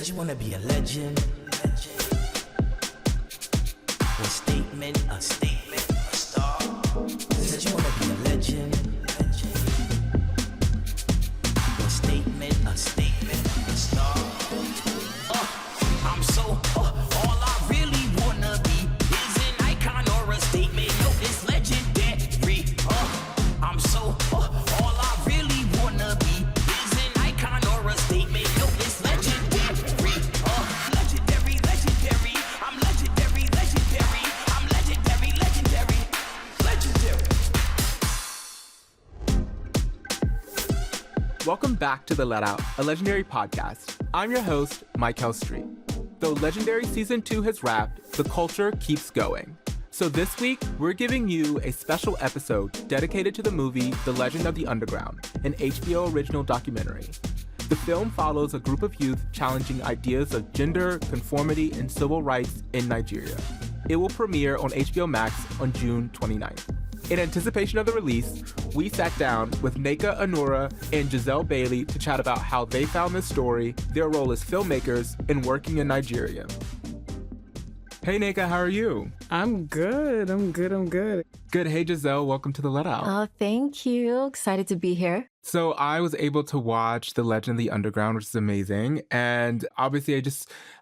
Said you wanna be a legend. A statement, a star. Said you wanna be a legend. A statement, a star. I'm so, all I really wanna be is an icon or a statement. No, it's legendary. I'm so, all I really wanna be is an icon or a statement. No, it's legendary. Legendary, legendary. I'm legendary, legendary. I'm legendary, legendary. Legendary. Welcome back to The Let Out, a Legendary podcast. I'm your host, Mikelle Street. Though Legendary Season 2 has wrapped, the culture keeps going. So this week, we're giving you a special episode dedicated to the movie The Legend of the Underground, an HBO original documentary. The film follows a group of youth challenging ideas of gender, conformity, and civil rights in Nigeria. It will premiere on HBO Max on June 29th. In anticipation of the release, we sat down with Nneka Onourah and Giselle Bailey to chat about how they found this story, their role as filmmakers, and working in Nigeria. Hey Nneka, how are you? I'm good. Good. Hey Giselle, welcome to The Let Out. Oh, thank you. Excited to be here. So I was able to watch The Legend of the Underground, which is amazing. And obviously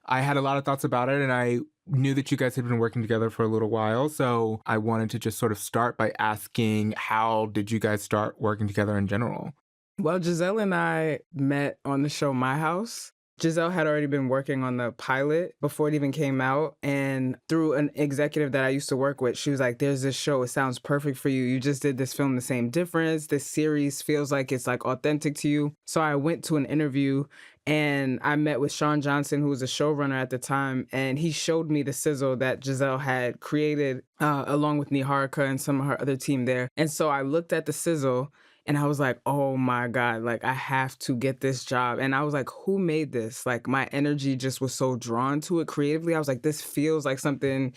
I had a lot of thoughts about it, and I knew that you guys had been working together for a little while. So I wanted to just sort of start by asking, how did you guys start working together in general? Well, Giselle and I met on the show My House. Giselle had already been working on the pilot before it even came out. And through an executive that I used to work with, she was like, there's this show. It sounds perfect for you. You just did this film, The Same Difference. This series feels like it's like authentic to you. So I went to an interview and I met with Sean Johnson, who was a showrunner at the time. And he showed me the sizzle that Giselle had created along with Niharika and some of her other team there. And so I looked at the sizzle and I was like, oh my God, like I have to get this job. And I was like, who made this? Like my energy just was so drawn to it creatively. I was like, this feels like something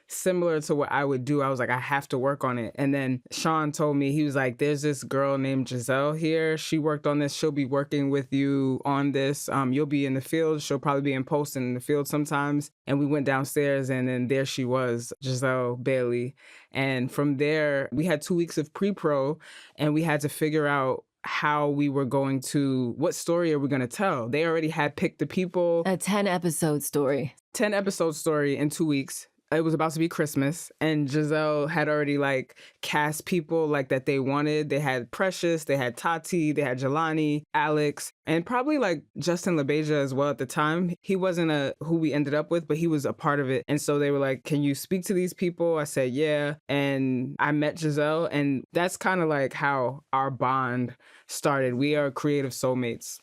similar to what I would do. I was like, I have to work on it. And then Sean told me, he was like, there's this girl named Giselle here. She worked on this. She'll be working with you on this. You'll be in the field. She'll probably be in post in the field sometimes. And we went downstairs and then there she was, Giselle Bailey. And from there, we had 2 weeks of pre-pro and we had to figure out how we were going to, what story are we going to tell? They already had picked the people. A 10-episode story. 10-episode story in 2 weeks. It was about to be Christmas, and Giselle had already like cast people like that they wanted. They had Precious, they had Tati, they had Jelani, Alex, and probably like Justin LaBeija as well at the time. He wasn't who we ended up with, but he was a part of it. And so they were like, can you speak to these people? I said, yeah. And I met Giselle, and that's kind of like how our bond started. We are creative soulmates.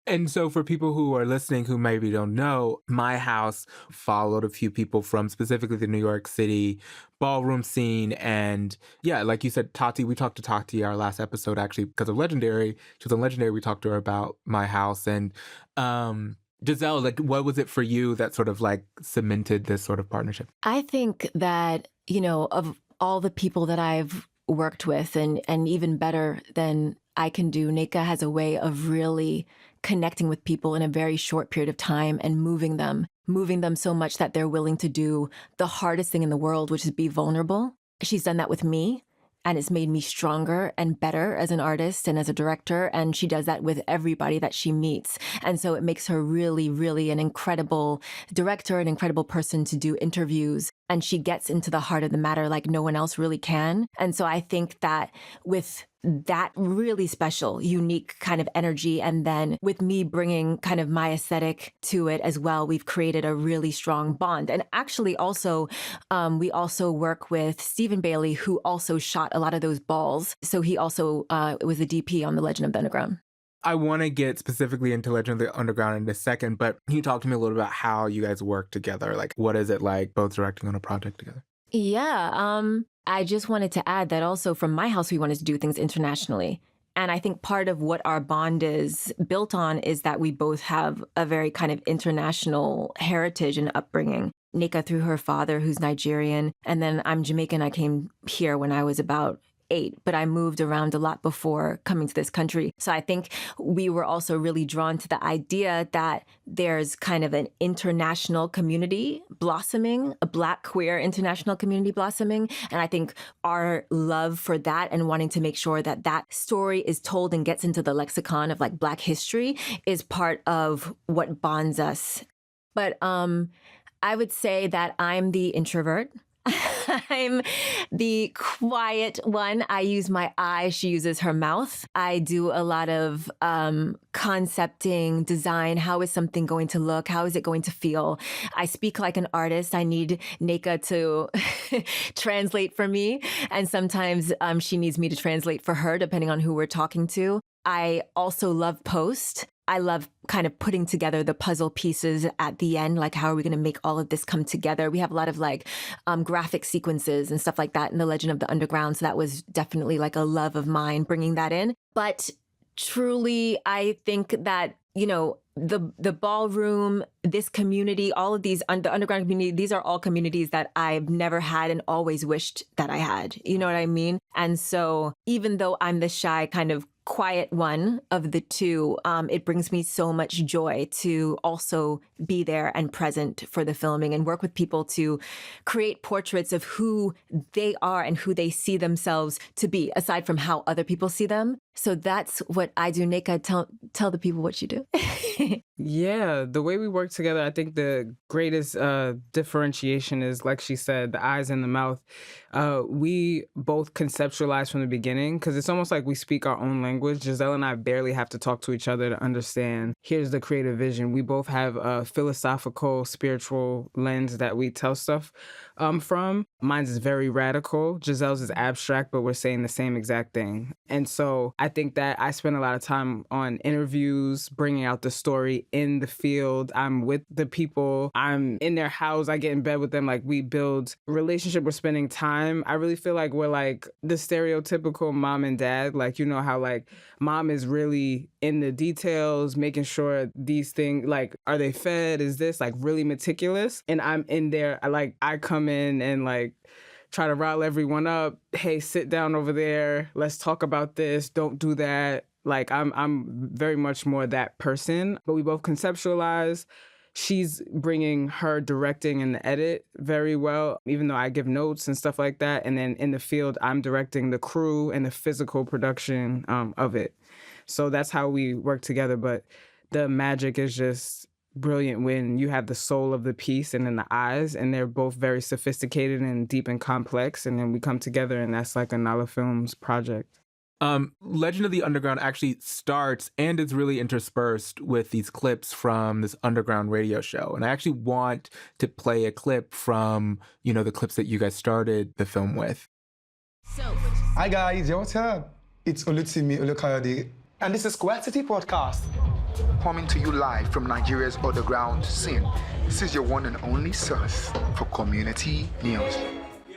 And so for people who are listening who maybe don't know, My House followed a few people from specifically the New York City ballroom scene. And yeah, like you said, Tati, we talked to Tati our last episode actually because of Legendary. She was on Legendary. We talked to her about My House. And Giselle, like what was it for you that sort of like cemented this sort of partnership? I think that, of all the people that I've worked with and even better than I can do, Nneka has a way of really connecting with people in a very short period of time and moving them so much that they're willing to do the hardest thing in the world, which is be vulnerable. She's done that with me, and it's made me stronger and better as an artist and as a director. And she does that with everybody that she meets. And so it makes her really, really an incredible director, an incredible person to do interviews. And she gets into the heart of the matter like no one else really can. And so I think that with that really special, unique kind of energy, and then with me bringing kind of my aesthetic to it as well, we've created a really strong bond. And actually also, we also work with Stephen Bailey, who also shot a lot of those balls. So he also was the DP on The Legend of the Underground. I want to get specifically into Legend of the Underground in a second, but can you talk to me a little about how you guys work together? Like, what is it like both directing on a project together? Yeah, I just wanted to add that also from My House, we wanted to do things internationally. And I think part of what our bond is built on is that we both have a very kind of international heritage and upbringing. Nneka through her father, who's Nigerian, and then I'm Jamaican. I came here when I was about 8, but I moved around a lot before coming to this country. So I think we were also really drawn to the idea that there's kind of an international community blossoming, a Black queer international community blossoming. And I think our love for that and wanting to make sure that that story is told and gets into the lexicon of like Black history is part of what bonds us. But I would say that I'm the introvert. I'm the quiet one. I use my eyes. She uses her mouth. I do a lot of concepting, design. How is something going to look? How is it going to feel? I speak like an artist. I need Nneka to translate for me. And sometimes she needs me to translate for her, depending on who we're talking to. I also love post. I love kind of putting together the puzzle pieces at the end, like how are we going to make all of this come together? We have a lot of like graphic sequences and stuff like that in The Legend of the Underground. So that was definitely like a love of mine, bringing that in. But truly, I think that, you know, the ballroom, this community, all of these, the underground community, these are all communities that I've never had and always wished that I had. You know what I mean? And so even though I'm the shy kind of quiet one of the two, it brings me so much joy to also be there and present for the filming and work with people to create portraits of who they are and who they see themselves to be, aside from how other people see them. So that's what I do. Nneka, tell the people what you do. Yeah, the way we work together, I think the greatest differentiation is, like she said, the eyes and the mouth. We both conceptualize from the beginning because it's almost like we speak our own language. Giselle and I barely have to talk to each other to understand, here's the creative vision. We both have a philosophical, spiritual lens that we tell stuff from. Mine's is very radical. Giselle's is abstract, but we're saying the same exact thing. And so I think that I spend a lot of time on interviews, bringing out the story in the field. I'm with the people. I'm in their house. I get in bed with them. Like, we build relationship. We're spending time. I really feel like we're like the stereotypical mom and dad. Like, you know how like mom is really in the details, making sure these things, like, are they fed? Is this like really meticulous? And I'm in there. I come in and like try to rile everyone up. Hey, sit down over there. Let's talk about this. Don't do that. Like, I'm very much more that person, but we both conceptualize. She's bringing her directing and the edit very well, even though I give notes and stuff like that. And then in the field, I'm directing the crew and the physical production of it. So that's how we work together. But the magic is just brilliant when you have the soul of the piece and then the eyes, and they're both very sophisticated and deep and complex. And then we come together, and that's like a Nala Films project. Legend of the Underground actually starts and is really interspersed with these clips from this underground radio show. And I actually want to play a clip from, you know, the clips that you guys started the film with. Hi guys, yo, what's up? It's Olutsimi Olukayode, and this is Square City Podcast. Coming to you live from Nigeria's underground scene. This is your one and only source for community news.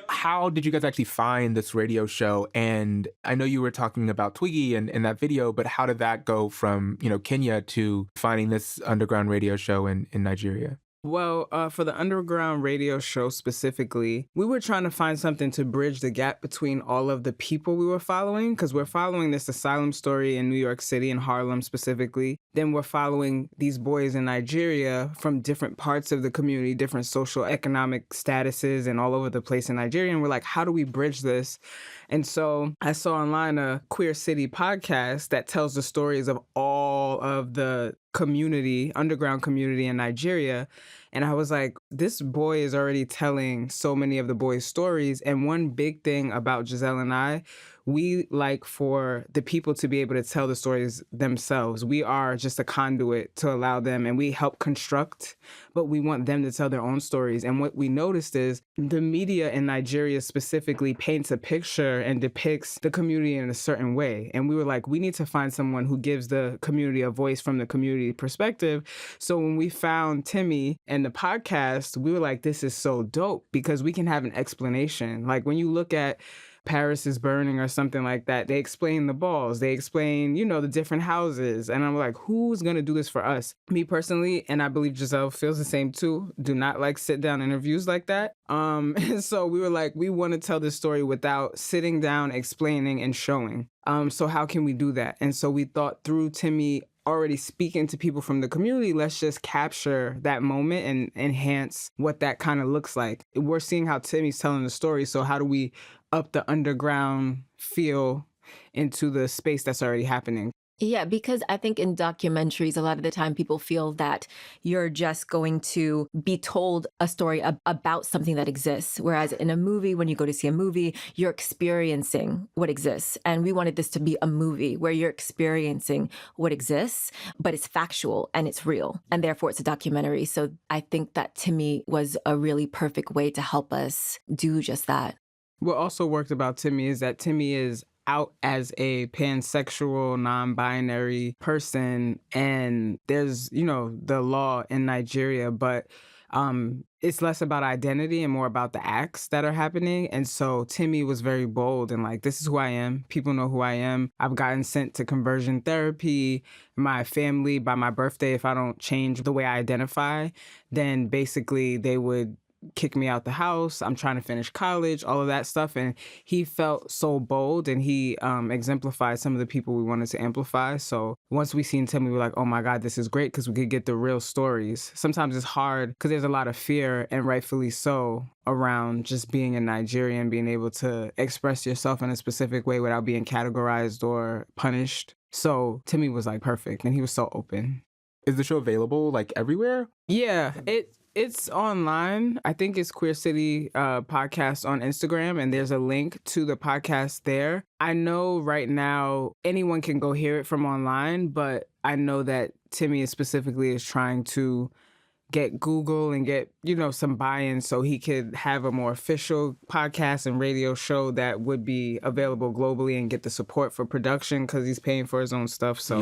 How did you guys actually find this radio show? And I know you were talking about Twiggy in that video, but how did that go from, you know, Kenya to finding this underground radio show in Nigeria? Well, for the underground radio show specifically, we were trying to find something to bridge the gap between all of the people we were following, because we're following this asylum story in New York City, in Harlem specifically. Then we're following these boys in Nigeria from different parts of the community, different social economic statuses, and all over the place in Nigeria. And we're like, how do we bridge this? And so I saw online a Queer City podcast that tells the stories of all of the community, underground community in Nigeria. And I was like, this boy is already telling so many of the boys' stories. And one big thing about Giselle and I, we like for the people to be able to tell the stories themselves. We are just a conduit to allow them, and we help construct, but we want them to tell their own stories. And what we noticed is the media in Nigeria specifically paints a picture and depicts the community in a certain way. And we were like, we need to find someone who gives the community a voice from the community perspective. So when we found Timmy and the podcast, we were like, this is so dope because we can have an explanation. Like, when you look at Paris is Burning or something like that. They explain the balls. They explain, the different houses. And I'm like, who's going to do this for us? Me personally, and I believe Giselle feels the same too, do not like sit down interviews like that. And so we were like, we want to tell this story without sitting down, explaining and showing. So how can we do that? And so we thought through Timmy already speaking to people from the community, let's just capture that moment and enhance what that kind of looks like. We're seeing how Timmy's telling the story, so how do we up the underground feel into the space that's already happening? Yeah, because I think in documentaries, a lot of the time people feel that you're just going to be told a story about something that exists. Whereas in a movie, when you go to see a movie, you're experiencing what exists. And we wanted this to be a movie where you're experiencing what exists, but it's factual and it's real. And therefore it's a documentary. So I think that Timmy was a really perfect way to help us do just that. What also worked about Timmy is that Timmy is out as a pansexual, non-binary person, and there's, the law in Nigeria, but it's less about identity and more about the acts that are happening. And so Timmy was very bold and like, this is who I am. People know who I am. I've gotten sent to conversion therapy. My family, by my birthday, if I don't change the way I identify, then basically they would kick me out the house. I'm trying to finish college, all of that stuff. And he felt so bold, and he exemplified some of the people we wanted to amplify. So once we seen Tim, we were like, oh my God, this is great, because we could get the real stories. Sometimes it's hard because there's a lot of fear, and rightfully so, around just being in Nigeria and being able to express yourself in a specific way without being categorized or punished. So Timmy was like perfect, and he was so open. Is the show available like everywhere? Yeah, it's online. I think it's Queer City Podcast on Instagram, and there's a link to the podcast there. I know right now anyone can go hear it from online, but I know that Timmy specifically is trying to get Google and get, some buy-in so he could have a more official podcast and radio show that would be available globally and get the support for production, because he's paying for his own stuff. So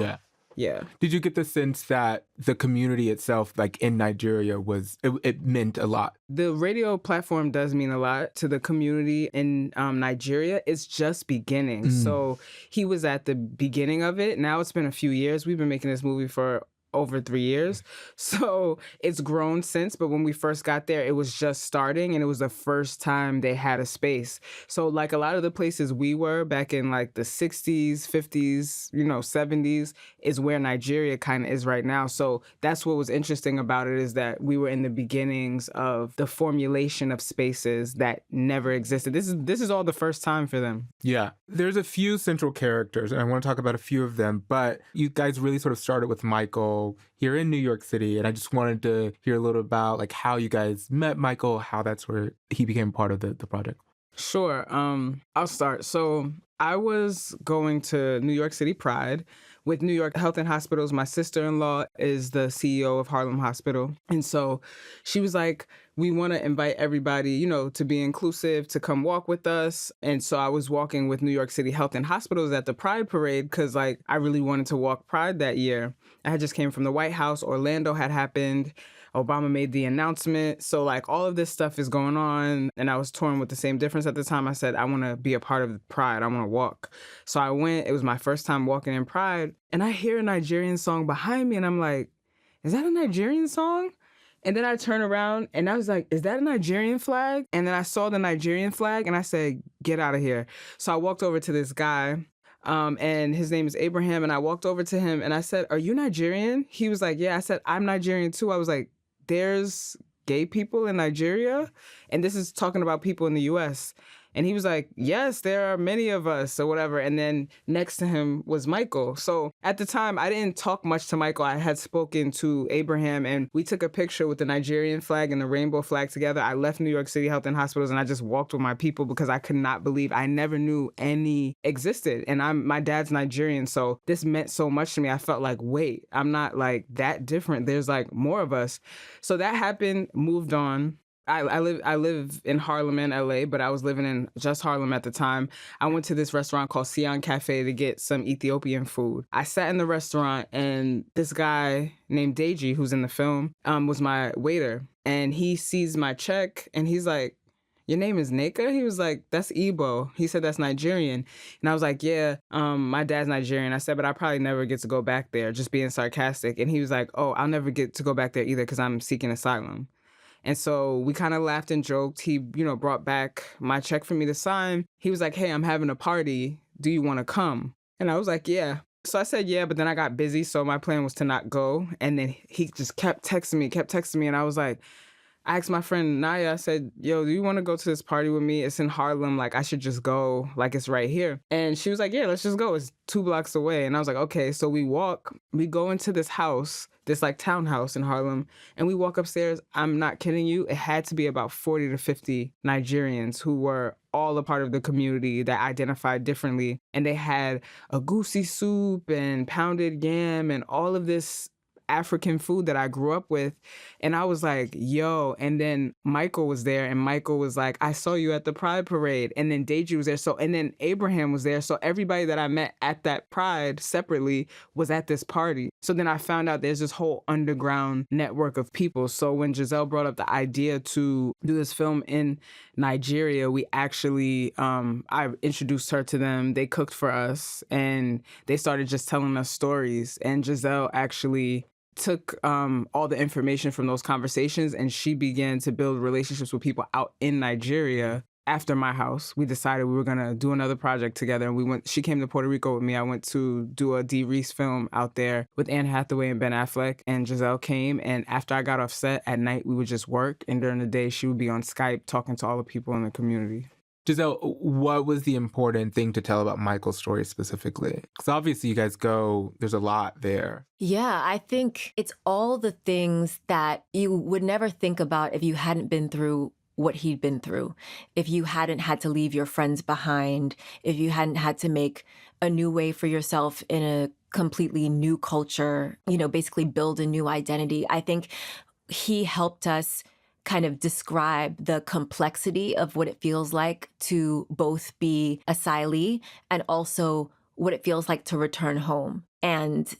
yeah. Did you get the sense that the community itself, like in Nigeria, it meant a lot? The radio platform does mean a lot to the community in Nigeria. It's just beginning. So he was at the beginning of it. Now it's been a few years. We've been making this movie for over 3 years. So it's grown since, but when we first got there, it was just starting, and it was the first time they had a space. So like a lot of the places we were back in like the 60s, 50s, 70s is where Nigeria kind of is right now. So that's what was interesting about it, is that we were in the beginnings of the formulation of spaces that never existed. This is all the first time for them. Yeah. There's a few central characters, and I want to talk about a few of them, but you guys really sort of started with Michael here in New York City, and I just wanted to hear a little about like how you guys met Michael, how that's where he became part of the project. Sure. I'll start. So I was going to New York City Pride with New York Health and Hospitals. My sister-in-law is the CEO of Harlem Hospital. And so she was like, we want to invite everybody, to be inclusive, to come walk with us. And so I was walking with New York City Health and Hospitals at the Pride Parade because I really wanted to walk Pride that year. I had just came from the White House. Orlando had happened. Obama made the announcement. So all of this stuff is going on. And I was torn with the same difference at the time. I said, I want to be a part of Pride. I want to walk. So I went. It was my first time walking in Pride. And I hear a Nigerian song behind me. And I'm like, is that a Nigerian song? And then I turn around and I was like, is that a Nigerian flag? And then I saw the Nigerian flag and I said, get out of here. So I walked over to this guy. And his name is Abraham. And I walked over to him and I said, are you Nigerian? He was like, yeah. I said, I'm Nigerian too. I was like, there's gay people in Nigeria? And this is talking about people in the US. And he was like, yes, there are many of us or whatever. And then next to him was Michael. So at the time, I didn't talk much to Michael. I had spoken to Abraham and we took a picture with the Nigerian flag and the rainbow flag together. I left New York City Health and Hospitals and I just walked with my people because I could not believe I never knew any existed. And my dad's Nigerian. So this meant so much to me. I felt like, wait, I'm not that different. There's more of us. So that happened, moved on. I live in Harlem in LA, but I was living in just Harlem at the time. I went to this restaurant called Sion Cafe to get some Ethiopian food. I sat in the restaurant and this guy named Deji, who's in the film, was my waiter. And he sees my check and he's like, your name is Nneka? He was like, that's Igbo. He said, that's Nigerian. And I was like, yeah, my dad's Nigerian. I said, but I probably never get to go back there, just being sarcastic. And he was like, oh, I'll never get to go back there either because I'm seeking asylum. And so we kind of laughed and joked. He, brought back my check for me to sign. He was like, hey, I'm having a party. Do you want to come? And I was like, yeah. So I said, yeah, but then I got busy. So my plan was to not go. And then he just kept texting me. And I was like, I asked my friend Naya, I said, yo, do you want to go to this party with me? It's in Harlem. Like, I should just go. Like, it's right here. And she was like, yeah, let's just go. It's 2 blocks away. And I was like, okay. So we go into this house, this like townhouse in Harlem, and we walk upstairs. I'm not kidding you. It had to be about 40 to 50 Nigerians who were all a part of the community that identified differently. And they had a goosey soup and pounded yam and all of this African food that I grew up with. And I was like, yo. And then Michael was there, and Michael was like, I saw you at the Pride Parade. And then Deji was there. And then Abraham was there. So everybody that I met at that Pride separately was at this party. So then I found out there's this whole underground network of people. So when Giselle brought up the idea to do this film in Nigeria, we actually, I introduced her to them. They cooked for us, and they started just telling us stories. And Giselle actually took all the information from those conversations, and she began to build relationships with people out in Nigeria. After my house, we decided we were going to do another project together. And she came to Puerto Rico with me. I went to do a Dee Reese film out there with Anne Hathaway and Ben Affleck. And Giselle came. And after I got off set at night, we would just work. And during the day, she would be on Skype talking to all the people in the community. Giselle, what was the important thing to tell about Michael's story specifically? Because obviously you guys there's a lot there. Yeah, I think it's all the things that you would never think about if you hadn't been through what he'd been through, if you hadn't had to leave your friends behind, if you hadn't had to make a new way for yourself in a completely new culture, basically build a new identity. I think he helped us kind of describe the complexity of what it feels like to both be asylee and also what it feels like to return home and,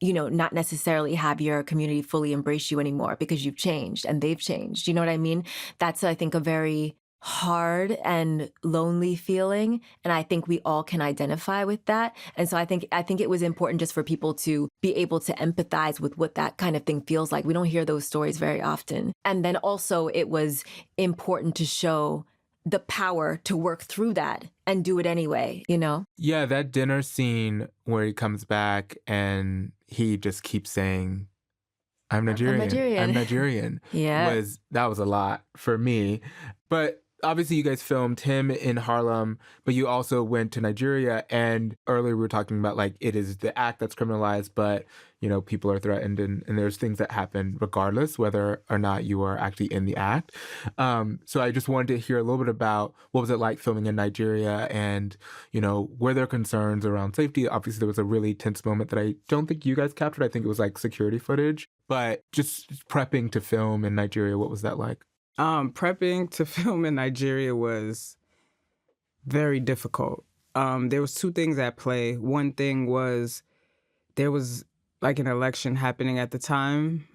not necessarily have your community fully embrace you anymore because you've changed and they've changed. You know what I mean? That's, I think, a very hard and lonely feeling. And I think we all can identify with that. And so I think it was important just for people to be able to empathize with what that kind of thing feels like. We don't hear those stories very often. And then also it was important to show the power to work through that and do it anyway, Yeah, that dinner scene where he comes back and he just keeps saying, I'm Nigerian. I'm Nigerian. Yeah. That was a lot for me. But obviously you guys filmed him in Harlem, but you also went to Nigeria. And earlier we were talking about like it is the act that's criminalized, but people are threatened and there's things that happen regardless whether or not you are actually in the act. So I just wanted to hear a little bit about what was it like filming in Nigeria and, were there concerns around safety? Obviously there was a really tense moment that I don't think you guys captured. I think it was like security footage, but just prepping to film in Nigeria, what was that like? Prepping to film in Nigeria was very difficult. There was 2 things at play. One thing was there was like an election happening at the time,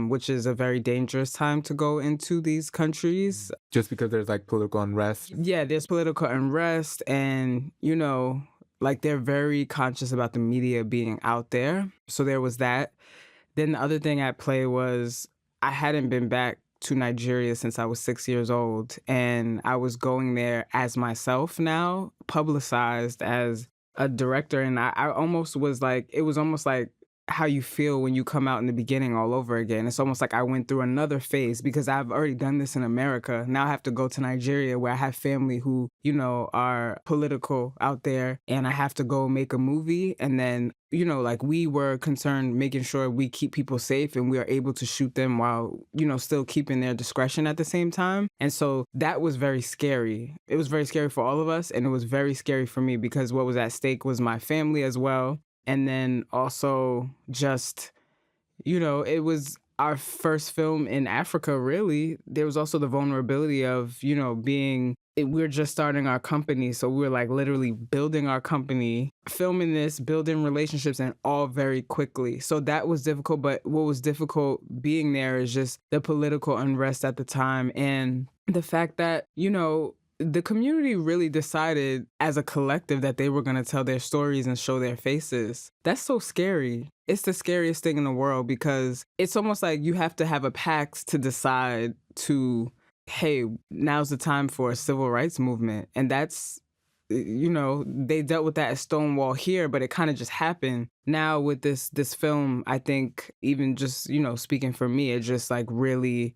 which is a very dangerous time to go into these countries. Just because there's like political unrest? Yeah, there's political unrest and, like they're very conscious about the media being out there. So there was that. Then the other thing at play was I hadn't been back to Nigeria since I was 6 years old. And I was going there as myself now, publicized as a director. And I almost was like, it was almost like how you feel when you come out in the beginning all over again. It's almost like I went through another phase because I've already done this in America. Now I have to go to Nigeria where I have family who, are political out there and I have to go make a movie. And then, like we were concerned making sure we keep people safe and we are able to shoot them while, still keeping their discretion at the same time. And so that was very scary. It was very scary for all of us. And it was very scary for me because what was at stake was my family as well. And then also just, it was our first film in Africa, really. There was also the vulnerability of, being we're just starting our company. So we were like literally building our company, filming this, building relationships, and all very quickly. So that was difficult. But what was difficult being there is just the political unrest at the time and the fact that, you know, the community really decided as a collective that they were going to tell their stories and show their faces. That's so scary. It's the scariest thing in the world because it's almost like you have to have a pact to decide to, hey, now's the time for a civil rights movement. And that's, you know, they dealt with that at Stonewall here, but it kind of just happened. Now with this film, I think even just, you know, speaking for me, it just like really,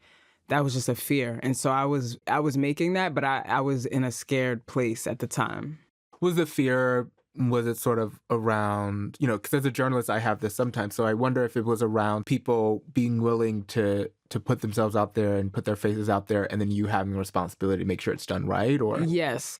that was just a fear. And so I was making that, but I was in a scared place at the time. Was the fear, was it sort of around, you know, because as a journalist, I have this sometimes. So I wonder if it was around people being willing to put themselves out there and put their faces out there, and then you having a responsibility to make sure it's done right, or? Yes.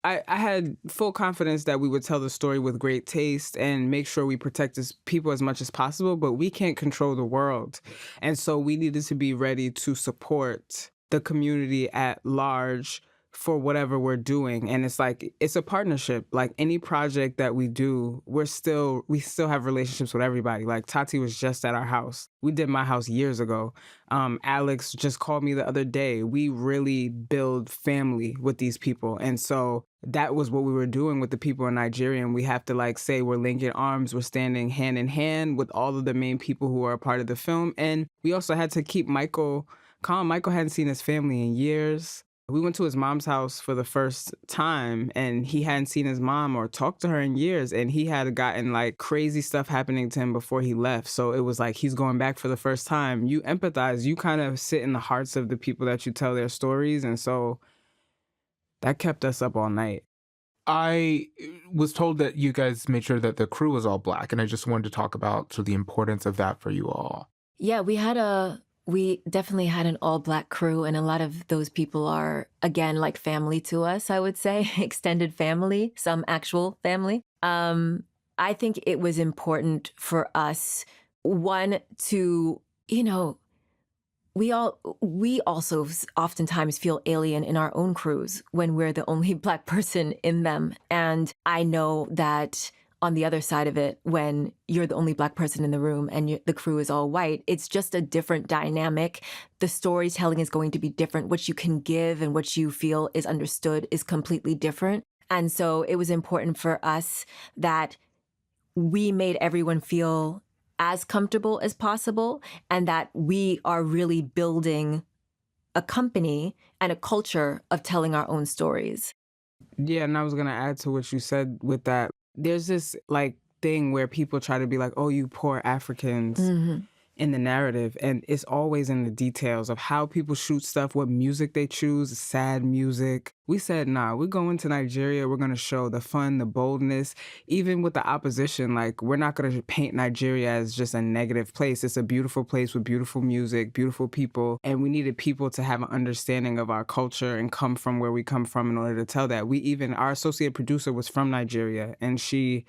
I had full confidence that we would tell the story with great taste and make sure we protect people as much as possible, but we can't control the world. And so we needed to be ready to support the community at large for whatever we're doing. And it's like, it's a partnership. Like any project that we do, we still have relationships with everybody. Like Tati was just at our house. We did my house years ago. Alex just called me the other day. We really build family with these people. And so that was what we were doing with the people in Nigeria. And we have to like say we're linking arms, we're standing hand in hand with all of the main people who are a part of the film. And we also had to keep Michael calm. Michael hadn't seen his family in years. We went to his mom's house for the first time and he hadn't seen his mom or talked to her in years. And he had gotten like crazy stuff happening to him before he left. So it was like, he's going back for the first time. You empathize, you kind of sit in the hearts of the people that you tell their stories. And so that kept us up all night. I was told that you guys made sure that the crew was all Black. And I just wanted to talk about the importance of that for you all. Yeah, we definitely had an all-Black crew, and a lot of those people are, again, like family to us, I would say, extended family, some actual family. I think it was important for us, one, to, you know, we also oftentimes feel alien in our own crews when we're the only Black person in them. And I know that on the other side of it, when you're the only Black person in the room and the crew is all white, it's just a different dynamic. The storytelling is going to be different. What you can give and what you feel is understood is completely different. And so it was important for us that we made everyone feel as comfortable as possible and that we are really building a company and a culture of telling our own stories. Yeah, and I was going to add to what you said with that. There's this like thing where people try to be like, oh, you poor Africans in the narrative. And it's always in the details of how people shoot stuff, what music they choose, sad music. We said, nah, we're going to Nigeria. We're going to show the fun, the boldness, even with the opposition. Like, we're not going to paint Nigeria as just a negative place. It's a beautiful place with beautiful music, beautiful people. And we needed people to have an understanding of our culture and come from where we come from in order to tell that. Our associate producer was from Nigeria, and she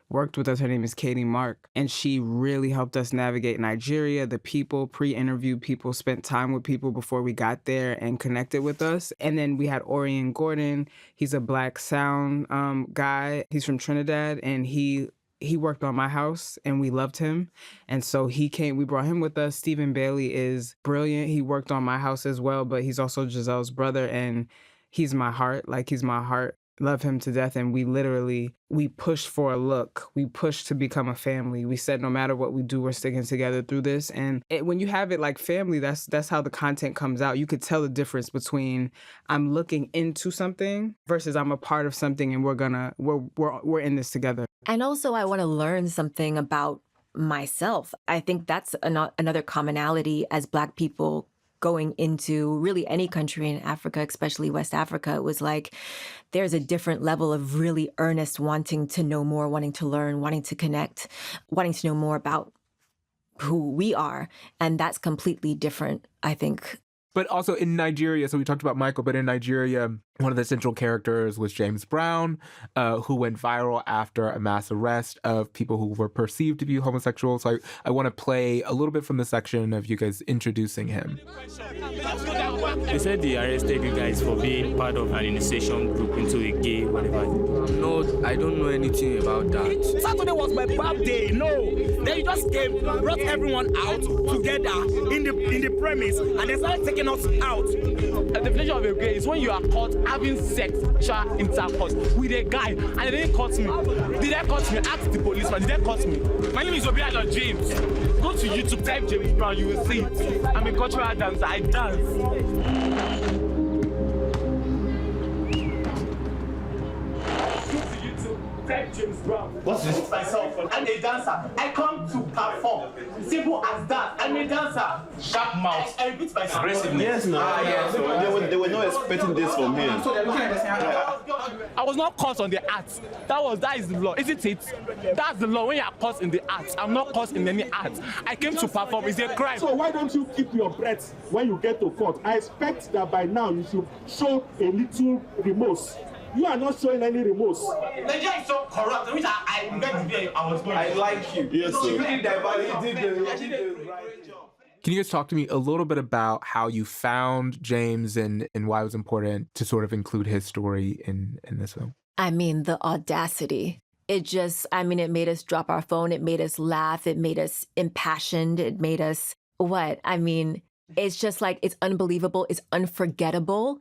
worked with us. Her name is Katie Mark, and she really helped us navigate Nigeria, the people, pre-interviewed people, spent time with people before we got there and connected with us. And then we had Orion Gordon. He's a Black sound guy. He's from Trinidad, and he worked on my house, and we loved him. And so he came, we brought him with us. Stephen Bailey is brilliant. He worked on my house as well, but he's also Giselle's brother, and he's my heart. Like, he's my heart. Love him to death. And we pushed for a look. We pushed to become a family. We said, no matter what we do, we're sticking together through this. And when you have it like family, that's how the content comes out. You could tell the difference between I'm looking into something versus I'm a part of something and we're in this together. And also I want to learn something about myself. I think that's another commonality as Black people going into really any country in Africa, especially West Africa. It was like there's a different level of really earnest wanting to know more, wanting to learn, wanting to connect, wanting to know more about who we are. And that's completely different, I think. But also in Nigeria, so we talked about Michael, but in Nigeria, One of the central characters was James Brown, who went viral after a mass arrest of people who were perceived to be homosexual. So I want to play a little bit from the section of you guys introducing him. They said they arrested you guys for being part of an initiation group into a gay whatever. No, I don't know anything about that. Saturday was my birthday. No, then you just came, brought everyone out together in the premise, and they started taking us out. The definition of a gay is when you are caught having sexual intercourse with a guy and they didn't cut me. Did they cut me? Ask the policeman. Did they cut me? My name is Obiano James. Go to YouTube, type James Brown, you will see it. I'm a cultural dancer. I dance. James Brown. What's this? Myself. I'm a dancer. I come to perform. Simple as that. I'm a dancer. Sharp mouth. I repeat myself. Aggressiveness. Yes, no. They were not expecting this from him. I was not caught on the act. That is the law, isn't it? That's the law when you are caught in the act. I'm not caught in any act. I came to perform. It's a crime. So why don't you keep your breath when you get to court? I expect that by now you should show a little remorse. You are not showing any remorse. Nigeria is so corrupt. Which I met the day I was going. I like you. Yes, sir. You did the right job. Can you guys talk to me a little bit about how you found James and why it was important to sort of include his story in this film? I mean, the audacity. It made us drop our phone. It made us laugh. It made us impassioned. It made us what? I mean, it's just like, it's unbelievable. It's unforgettable.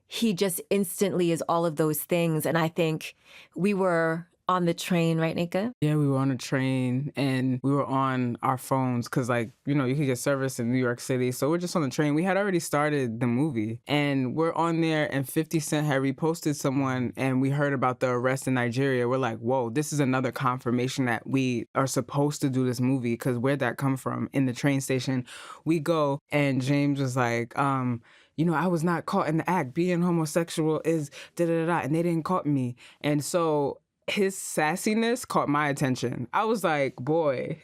He just instantly is all of those things. And I think we were on the train, right, Nneka? Yeah, we were on a train and we were on our phones because, you could get service in New York City. So we're just on the train. We had already started the movie and we're on there and 50 Cent had reposted someone and we heard about the arrest in Nigeria. We're like, whoa, this is another confirmation that we are supposed to do this movie because where'd that come from? In the train station, we go and James was like, I was not caught in the act. Being homosexual is da-da-da-da, and they didn't caught me. And so his sassiness caught my attention. I was like, boy,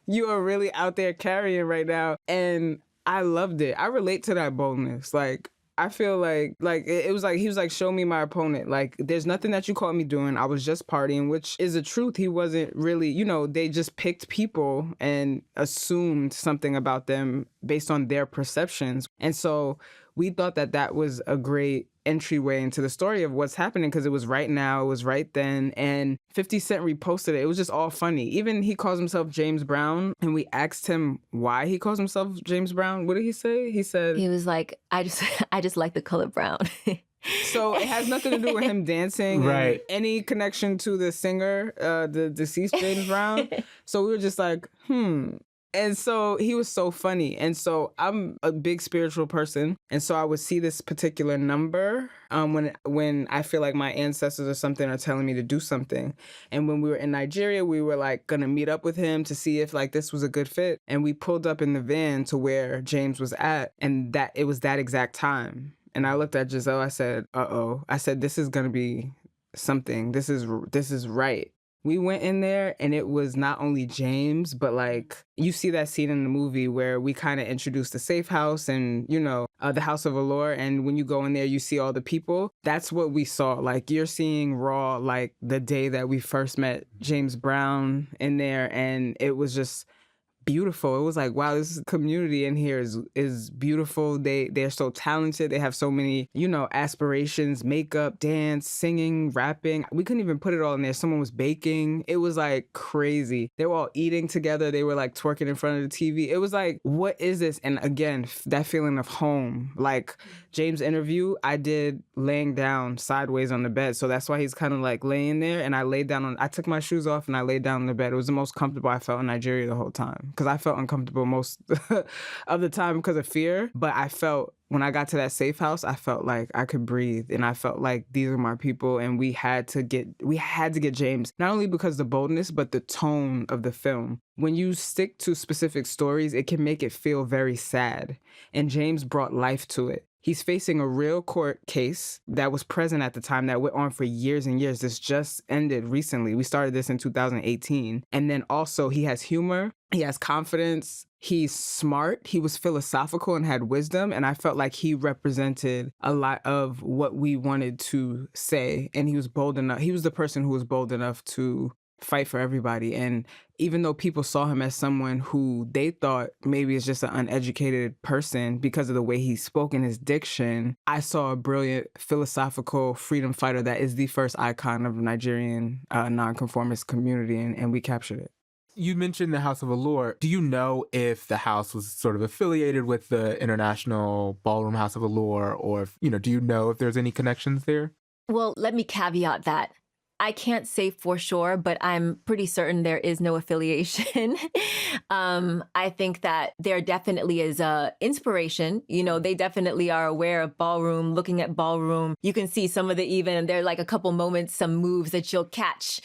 you are really out there carrying right now. And I loved it. I relate to that boldness. I feel like it was like, he was like, show me my opponent. Like, there's nothing that you caught me doing. I was just partying, which is the truth. He wasn't really, they just picked people and assumed something about them based on their perceptions. And so we thought that that was a great entryway into the story of what's happening because it was right now, it was right then, and 50 Cent reposted it. It was just all funny. Even he calls himself James Brown, and we asked him why he calls himself James Brown. What did he say? He said... He was like, I just like the color brown. So it has nothing to do with him dancing, right? Any connection to the singer, the deceased James Brown. So we were just like, And so he was so funny. And so I'm a big spiritual person. And so I would see this particular number when I feel like my ancestors or something are telling me to do something. And when we were in Nigeria, we were going to meet up with him to see if this was a good fit. And we pulled up in the van to where James was at. And that it was that exact time. And I looked at Giselle, I said, uh-oh. I said, this is going to be something. This is right. We went in there and it was not only James, but you see that scene in the movie where we kind of introduced the safe house and, the House of Allure. And when you go in there, you see all the people. That's what we saw. You're seeing raw, the day that we first met James Brown in there. And it was just beautiful. It was like, wow, this community in here is beautiful. They're so talented. They have so many, aspirations, makeup, dance, singing, rapping. We couldn't even put it all in there. Someone was baking. It was crazy. They were all eating together. They were twerking in front of the TV. It was what is this? And again, that feeling of home. James' interview, I did laying down sideways on the bed. So that's why he's kind of laying there. And I took my shoes off and I laid down on the bed. It was the most comfortable I felt in Nigeria the whole time. Because I felt uncomfortable most of the time because of fear. But I felt, when I got to that safe house, I felt like I could breathe. And I felt like these are my people. And we had to get James, not only because the boldness, but the tone of the film. When you stick to specific stories, it can make it feel very sad. And James brought life to it. He's facing a real court case that was present at the time that went on for years and years. This just ended recently. We started this in 2018. And then also he has humor. He has confidence. He's smart. He was philosophical and had wisdom. And I felt like he represented a lot of what we wanted to say. And he was bold enough. He was the person who was bold enough to fight for everybody. And even though people saw him as someone who they thought maybe is just an uneducated person because of the way he spoke and his diction, I saw a brilliant philosophical freedom fighter that is the first icon of the Nigerian nonconformist community, and we captured it. You mentioned the House of Allure. Do you know if the house was sort of affiliated with the International Ballroom House of Allure, or if, do you know if there's any connections there? Well, let me caveat that. I can't say for sure, but I'm pretty certain there is no affiliation. I think that there definitely is inspiration. They definitely are aware of ballroom, looking at ballroom. You can see some of there are like a couple moments, some moves that you'll catch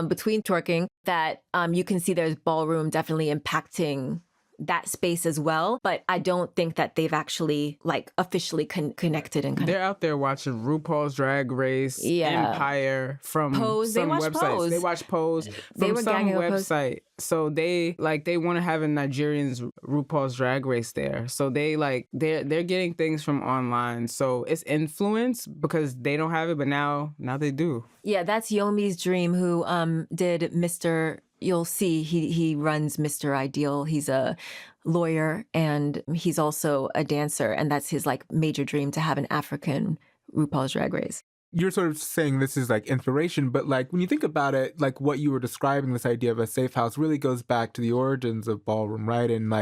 between twerking that you can see there's ballroom definitely impacting that space as well. But I don't think that they've actually officially connected. And they're out there watching RuPaul's Drag Race, Empire from Pose. Some they watch websites. Pose. They watch Pose from some website. So they want to have a Nigerian's RuPaul's Drag Race there. So they're getting things from online. So it's influence because they don't have it, but now they do. Yeah, that's Yomi's Dream, who did Mr. You'll see he runs Mr. Ideal. He's a lawyer and he's also a dancer. And that's his major dream, to have an African RuPaul's Drag Race. You're sort of saying this is inspiration, but when you think about it, what you were describing, this idea of a safe house really goes back to the origins of ballroom, right? And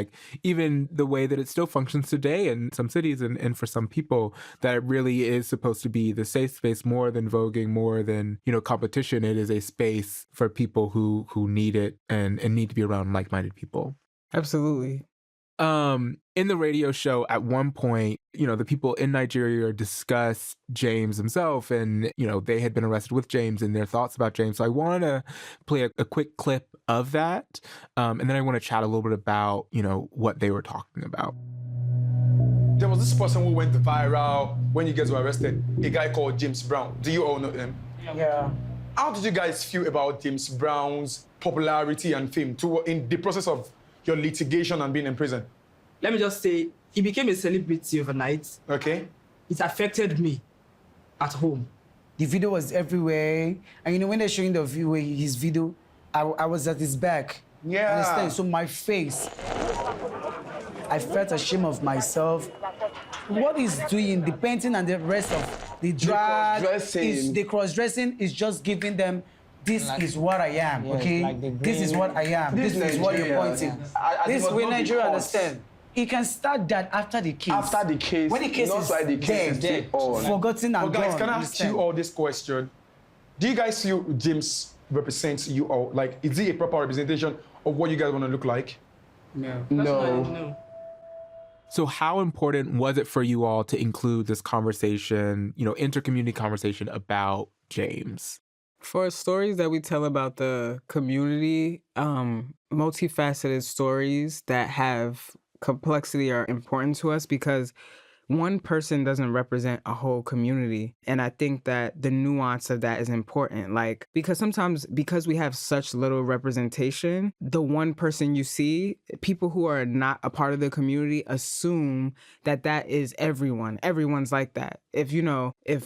even the way that it still functions today in some cities and for some people, that it really is supposed to be the safe space more than voguing, more than, competition. It is a space for people who need it and need to be around like-minded people. Absolutely. In the radio show, at one point, the people in Nigeria discussed James himself, and, they had been arrested with James and their thoughts about James. So I want to play a quick clip of that. And then I want to chat a little bit about, what they were talking about. There was this person who went viral when you guys were arrested, a guy called James Brown. Do you all know him? Yeah. How did you guys feel about James Brown's popularity and fame in the process of your litigation and being in prison? Let me just say, he became a celebrity overnight. Okay. It affected me at home. The video was everywhere. And when they're showing his video, I was at his back. Yeah. Understand? So my face, I felt ashamed of myself. What he's doing, the painting and the rest of the drag, the cross-dressing is just giving them, this is what I am, okay? This is what I am. This is what you're pointing. This way Nigeria understand. He can start that after the case. After the case. When the case not is why the case dead, is on. forgotten and guys, gone. Can I ask you all this question? Do you guys feel James represents you all? Is he a proper representation of what you guys want to look like? No. So how important was it for you all to include this conversation, inter-community conversation about James? For stories that we tell about the community, multifaceted stories that have complexity are important to us because one person doesn't represent a whole community. And I think that the nuance of that is important. Because sometimes, because we have such little representation, the one person you see, people who are not a part of the community assume that is everyone. Everyone's like that. If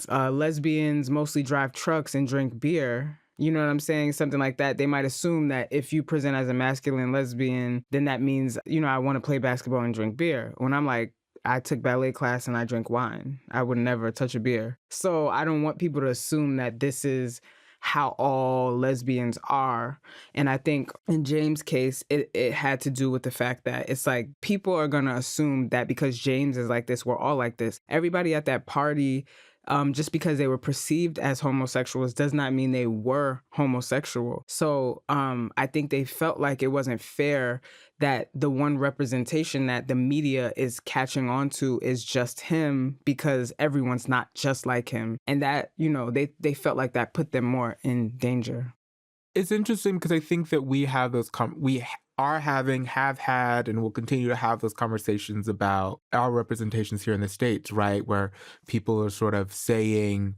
lesbians mostly drive trucks and drink beer, you know what I'm saying? Something like that. They might assume that if you present as a masculine lesbian, then that means, I want to play basketball and drink beer. When I'm like, I took ballet class and I drink wine. I would never touch a beer. So I don't want people to assume that this is how all lesbians are. And I think in James' case, it had to do with the fact that it's people are going to assume that because James is like this, we're all like this. Everybody at that party, just because they were perceived as homosexuals does not mean they were homosexual. So I think they felt like it wasn't fair that the one representation that the media is catching on to is just him because everyone's not just like him. And that, they felt like that put them more in danger. It's interesting because I think that we have those have had, and will continue to have those conversations about our representations here in the States, right? Where people are sort of saying,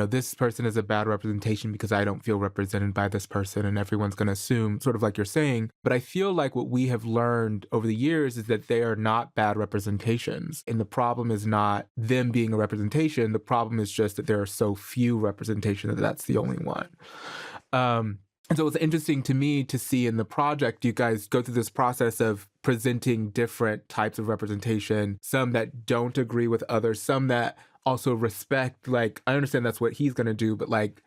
this person is a bad representation because I don't feel represented by this person, and everyone's going to assume, sort of like you're saying. But I feel like what we have learned over the years is that they are not bad representations. And the problem is not them being a representation. The problem is just that there are so few representations that that's the only one. And so it's interesting to me to see in the project, you guys go through this process of presenting different types of representation, some that don't agree with others, some that also respect, like, I understand that's what he's going to do, but like,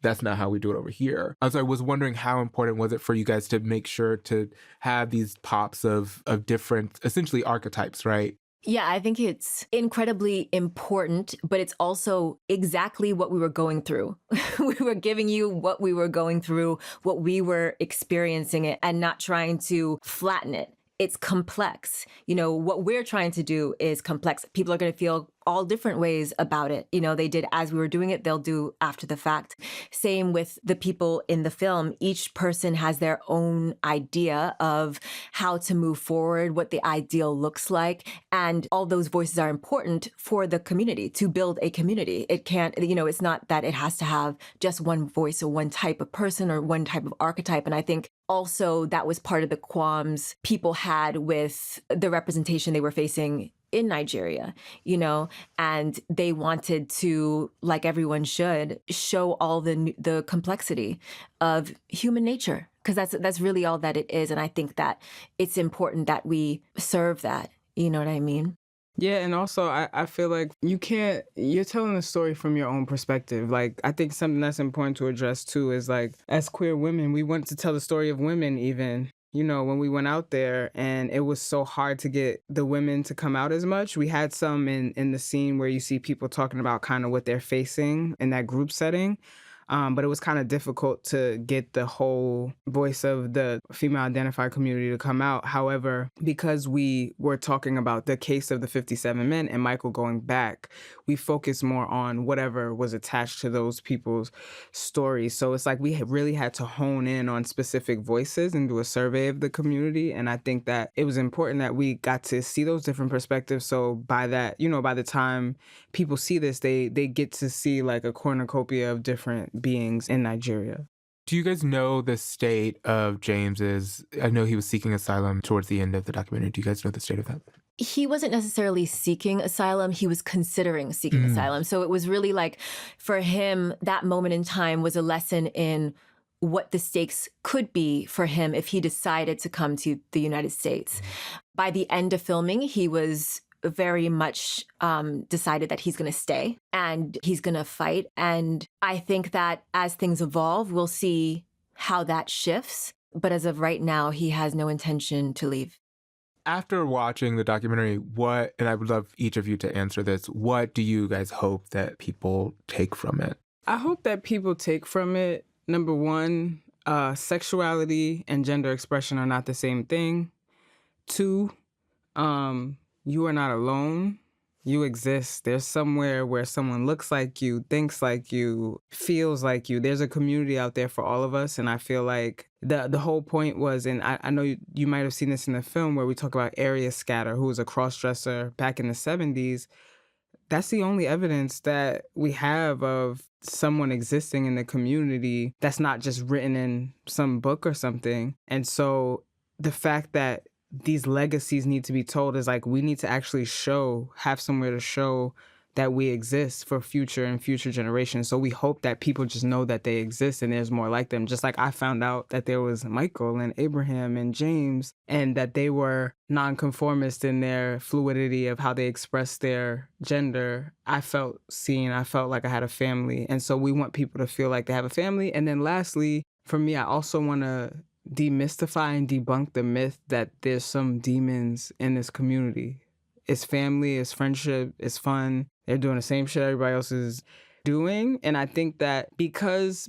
that's not how we do it over here. So I was wondering, how important was it for you guys to make sure to have these pops of different, essentially archetypes, right? Yeah, I think it's incredibly important, but it's also exactly what we were going through. We were giving you what we were going through, what we were experiencing it, and not trying to flatten it. It's complex. What we're trying to do is complex. People are going to feel all different ways about it. They did as we were doing it, they'll do after the fact. Same with the people in the film. Each person has their own idea of how to move forward, what the ideal looks like. And all those voices are important for the community, to build a community. It can't, it's not that it has to have just one voice or one type of person or one type of archetype. And I think also that was part of the qualms people had with the representation they were facing in Nigeria, and they wanted to, like everyone should, show all the complexity of human nature, because that's really all that it is. And I think that it's important that we serve that. You know what I mean? Yeah, and also I feel like you're telling a story from your own perspective. Like, I think something that's important to address too is, like, as queer women, we want to tell the story of women even. When we went out there, and it was so hard to get the women to come out as much. We had some in the scene where you see people talking about kind of what they're facing in that group setting. But it was kind of difficult to get the whole voice of the female identified community to come out. However, because we were talking about the case of the 57 men and Michael going back, we focused more on whatever was attached to those people's stories. So it's like we really had to hone in on specific voices and do a survey of the community. And I think that it was important that we got to see those different perspectives. So by that, by the time people see this, they get to see like a cornucopia of different beings in Nigeria. Do you guys know the state of James's? I know he was seeking asylum towards the end of the documentary. Do you guys know the state of that? He wasn't necessarily seeking asylum. He was considering seeking asylum. So it was really like, for him, that moment in time was a lesson in what the stakes could be for him if he decided to come to the United States. By the end of filming, he was very much decided that he's going to stay and he's going to fight. And I think that as things evolve, we'll see how that shifts. But as of right now, he has no intention to leave. After watching the documentary, and I would love each of you to answer this, what do you guys hope that people take from it? I hope that people take from it, number one, sexuality and gender expression are not the same thing. Two, you are not alone. You exist. There's somewhere where someone looks like you, thinks like you, feels like you. There's a community out there for all of us. And I feel like the whole point was, and I know you might have seen this in the film where we talk about Area Scatter, who was a cross-dresser back in the 70s. That's the only evidence that we have of someone existing in the community that's not just written in some book or something. And so the fact that these legacies need to be told is like, we need to actually have somewhere to show that we exist for future generations. So we hope that people just know that they exist and there's more like them. Just like I found out that there was Michael and Abraham and James, and that they were nonconformist in their fluidity of how they expressed their gender. I felt seen. I felt like I had a family. And so we want people to feel like they have a family. And then lastly, for me, I also want to demystify and debunk the myth that there's some demons in this community. It's family, it's friendship, it's fun. They're doing the same shit everybody else is doing. And I think that because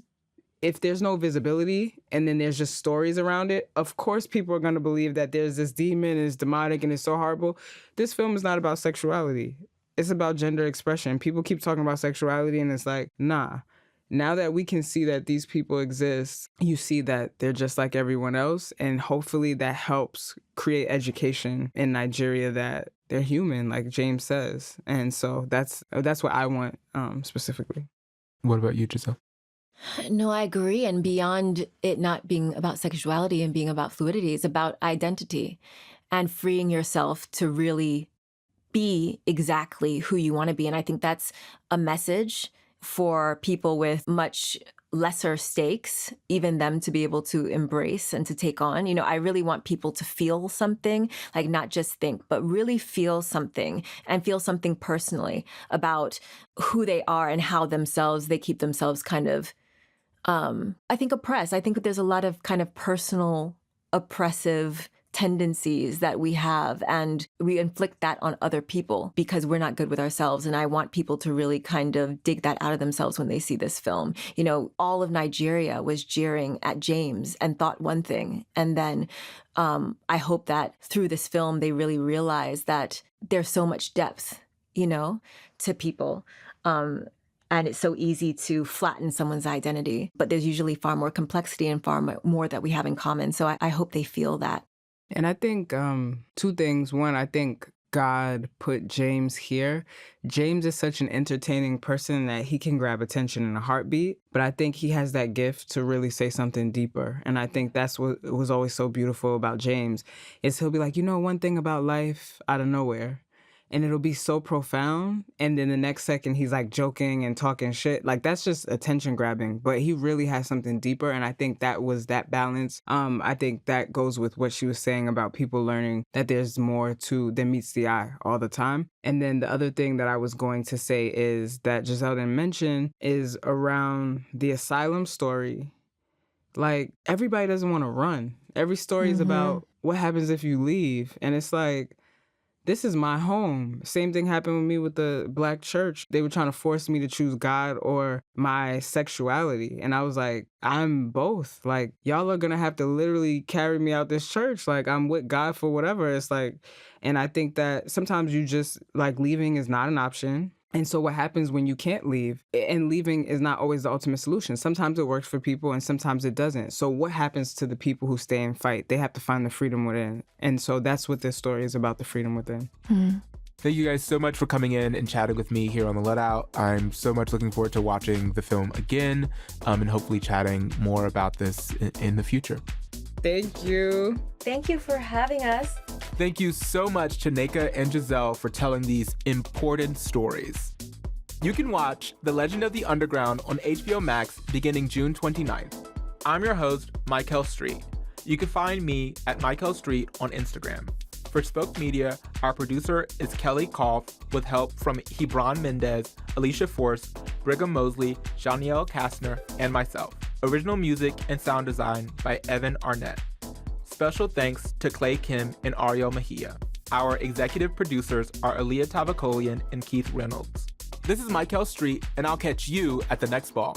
if there's no visibility and then there's just stories around it, of course people are going to believe that there's this demon and it's demonic and it's so horrible. This film is not about sexuality. It's about gender expression. People keep talking about sexuality and it's like, nah. now that we can see that these people exist, you see that they're just like everyone else. And hopefully that helps create education in Nigeria that they're human, like James says. And so that's what I want specifically. What about you, Giselle? No, I agree. And beyond it not being about sexuality and being about fluidity, it's about identity and freeing yourself to really be exactly who you want to be. And I think that's a message for people with much lesser stakes, even them to be able to embrace and to take on. You know, I really want people to feel something, like not just think, but really feel something and feel something personally about who they are and how they keep themselves kind of, I think, oppressed. I think that there's a lot of kind of personal oppressive tendencies that we have, and we inflict that on other people because we're not good with ourselves. And I want people to really kind of dig that out of themselves when they see this film. You know, all of Nigeria was jeering at James and thought one thing. And then I hope that through this film, they really realize that there's so much depth, you know, to people. And it's so easy to flatten someone's identity, but there's usually far more complexity and far more that we have in common. So I hope they feel that. And I think two things. One, I think God put James here. James is such an entertaining person that he can grab attention in a heartbeat, but I think he has that gift to really say something deeper. And I think that's what was always so beautiful about James, is he'll be like, you know, one thing about life out of nowhere. And it'll be so profound. And then the next second, he's like joking and talking shit. Like, that's just attention grabbing. But he really has something deeper. And I think that was that balance. I think that goes with what she was saying about people learning that there's more than meets the eye all the time. And then the other thing that I was going to say is that Giselle didn't mention is around the asylum story. Like, everybody doesn't want to run. Every story is about what happens if you leave. And it's like, this is my home. Same thing happened with me with the Black church. They were trying to force me to choose God or my sexuality. And I was like, I'm both. Like, y'all are going to have to literally carry me out this church. Like, I'm with God for whatever. It's like, and I think that sometimes you just, like, leaving is not an option. And so what happens when you can't leave, and leaving is not always the ultimate solution. Sometimes it works for people and sometimes it doesn't. So what happens to the people who stay and fight? They have to find the freedom within. And so that's what this story is about, the freedom within. Thank you guys so much for coming in and chatting with me here on The Let Out. I'm so much looking forward to watching the film again and hopefully chatting more about this in the future. Thank you. Thank you for having us. Thank you so much to Nneka and Giselle for telling these important stories. You can watch The Legend of the Underground on HBO Max beginning June 29th. I'm your host, Mikelle Street. You can find me at Mikelle Street on Instagram. For Spoke Media, our producer is Kelly Koff with help from Hebron Mendez, Alicia Force, Brigham Mosley, Janielle Kastner, and myself. Original music and sound design by Evan Arnett. Special thanks to Clay Kim and Ariel Mejia. Our executive producers are Aaliyah Tavakolian and Keith Reynolds. This is Mikelle Street, and I'll catch you at the next ball.